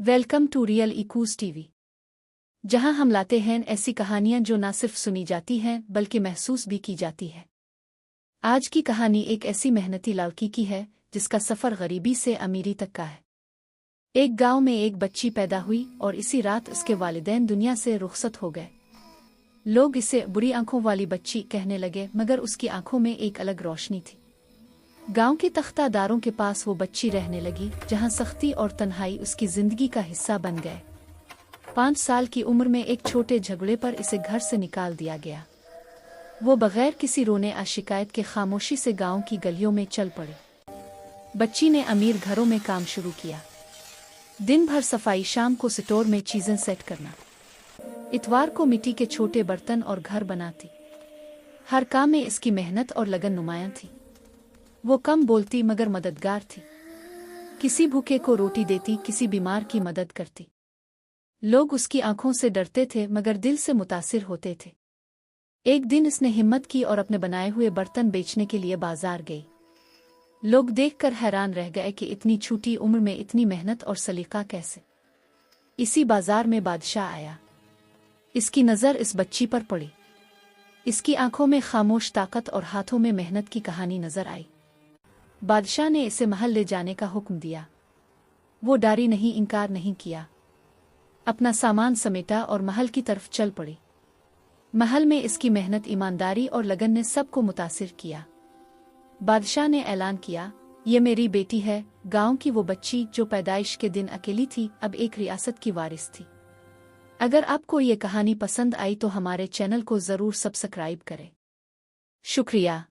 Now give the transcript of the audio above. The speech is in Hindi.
वेलकम टू रियल इकूज टीवी, जहां हम लाते हैं ऐसी कहानियां जो ना सिर्फ सुनी जाती हैं बल्कि महसूस भी की जाती है। आज की कहानी एक ऐसी मेहनती लड़की की है जिसका सफ़र गरीबी से अमीरी तक का है। एक गांव में एक बच्ची पैदा हुई और इसी रात उसके वालिदैन दुनिया से रुखसत हो गए। लोग इसे बुरी आंखों वाली बच्ची कहने लगे, मगर उसकी आंखों में एक अलग रोशनी थी। गांव के तख्तादारों के पास वो बच्ची रहने लगी, जहां सख्ती और तन्हाई उसकी जिंदगी का हिस्सा बन गए। 5 साल की उम्र में एक छोटे झगड़े पर इसे घर से निकाल दिया गया। वो बगैर किसी रोने या शिकायत के खामोशी से गांव की गलियों में चल पड़ी। बच्ची ने अमीर घरों में काम शुरू किया। दिन भर सफाई, शाम को स्टोर में चीजें सेट करना, इतवार को मिट्टी के छोटे बर्तन और घर बनाती। हर काम में इसकी मेहनत और लगन नुमायां थी। वो कम बोलती मगर मददगार थी। किसी भूखे को रोटी देती, किसी बीमार की मदद करती। लोग उसकी आंखों से डरते थे मगर दिल से मुतासिर होते थे। एक दिन इसने हिम्मत की और अपने बनाए हुए बर्तन बेचने के लिए बाजार गई। लोग देखकर हैरान रह गए कि इतनी छोटी उम्र में इतनी मेहनत और सलीका कैसे। इसी बाजार में बादशाह आया। इसकी नज़र इस बच्ची पर पड़ी। इसकी आंखों में खामोश ताकत और हाथों में मेहनत की कहानी नजर आई। बादशाह ने इसे महल ले जाने का हुक्म दिया। वो डारी नहीं, इनकार नहीं किया। अपना सामान समेटा और महल की तरफ चल पड़ी। महल में इसकी मेहनत, ईमानदारी और लगन ने सबको मुतासिर किया। बादशाह ने ऐलान किया, ये मेरी बेटी है। गांव की वो बच्ची जो पैदाइश के दिन अकेली थी, अब एक रियासत की वारिस थी। अगर आपको ये कहानी पसंद आई तो हमारे चैनल को ज़रूर सब्सक्राइब करें। शुक्रिया।